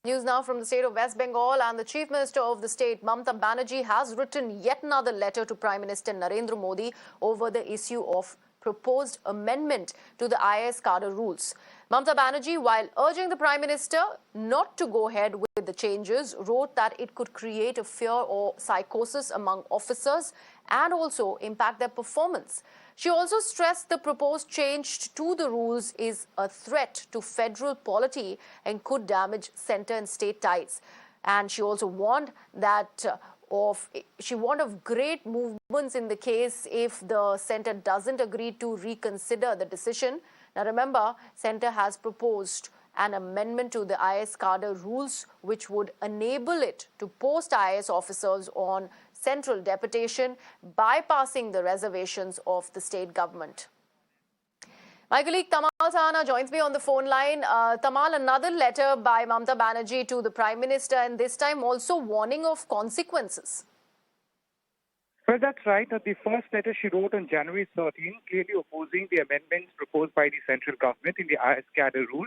News now from the state of West Bengal, and the Chief Minister of the state, Mamata Banerjee, has written yet another letter to Prime Minister Narendra Modi over the issue of proposed amendment to the IAS Cadre rules. Mamata Banerjee, while urging the Prime Minister not to go ahead with the changes, wrote that it could create a fear or psychosis among officers and also impact their performance. She also stressed the proposed change to the rules is a threat to federal polity and could damage centre and state ties. And she also warned that she warned of great movements in the case if the centre doesn't agree to reconsider the decision. Now remember, centre has proposed an amendment to the IAS Cadre rules which would enable it to post IAS officers on central deputation, bypassing the reservations of the state government. My colleague Tamal Sahana joins me on the phone line. Tamal, another letter by Mamata Banerjee to the Prime Minister, and this time also warning of consequences. Well, that's right. The first letter she wrote on January 13, clearly opposing the amendments proposed by the central government in the IAS Cadre rule,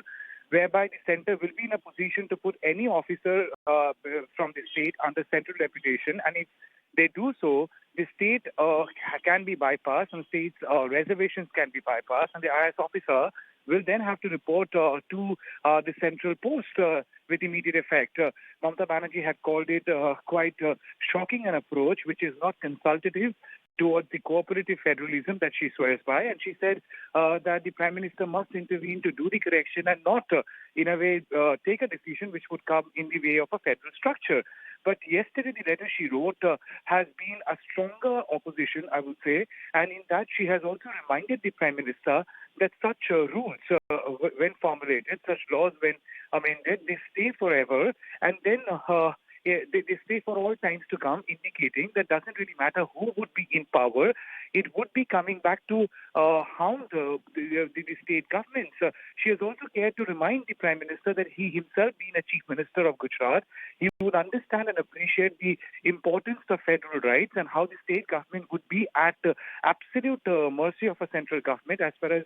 whereby the centre will be in a position to put any officer from the state under central deputation, and if they do so, the state can be bypassed and state's reservations can be bypassed, and the IAS officer will then have to report to the central post with immediate effect. Mamata Banerjee had called it quite shocking an approach, which is not consultative towards the cooperative federalism that she swears by. And she said that the Prime Minister must intervene to do the correction and not, in a way, take a decision which would come in the way of a federal structure. But yesterday, the letter she wrote has been a stronger opposition, I would say. And in that, she has also reminded the Prime Minister that such rules, when formulated, such laws, when amended, they stay forever. And then they stay for all times to come, indicating that doesn't really matter who would be in power. It would be coming back to harm the state governments. She has also cared to remind the Prime Minister that he himself, being a Chief Minister of Gujarat, he would understand and appreciate the importance of federal rights and how the state government would be at absolute mercy of a central government as far as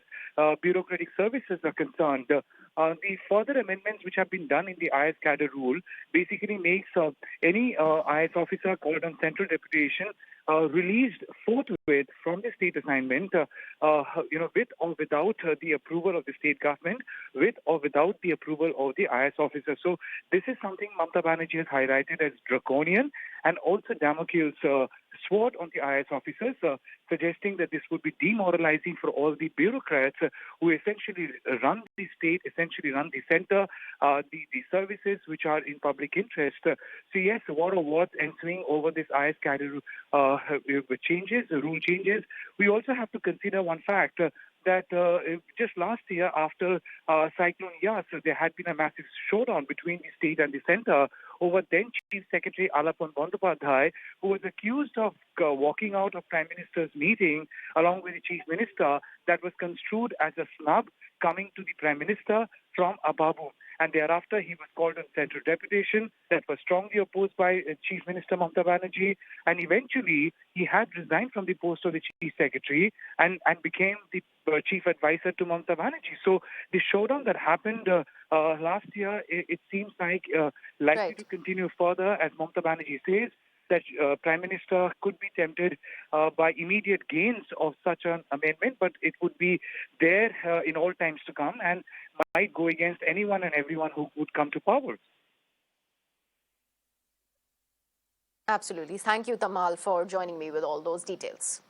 bureaucratic services are concerned. The further amendments which have been done in the IAS Cadre rule basically makes any IAS officer called on central deputation released forthwith from the state assignment, with or without the approval of the state government, with or without the approval of the IAS officer. So this is something Mamata Banerjee has highlighted as draconian and also Damocles sword on the IAS officers, suggesting that this would be demoralizing for all the bureaucrats who essentially run the state, essentially run the centre, the services which are in public interest. So yes, war of words ensuing over this IAS Cadre rule changes. We also have to consider one fact, that just last year after Cyclone Yas, there had been a massive showdown between the state and the centre over then Chief Secretary Alapan Bandyopadhyay, who was accused of walking out of Prime Minister's meeting along with the Chief Minister that was construed as a snub coming to the Prime Minister from Ababu. And thereafter, he was called on central deputation that was strongly opposed by Chief Minister Mamata Banerjee. And eventually, he had resigned from the post of the Chief Secretary and became the Chief Advisor to Mamata Banerjee. So the showdown that happened last year, it seems like likely to continue further, as Mamata Banerjee says, that Prime Minister could be tempted by immediate gains of such an amendment, but it would be there in all times to come and might go against anyone and everyone who would come to power. Absolutely. Thank you, Tamal, for joining me with all those details.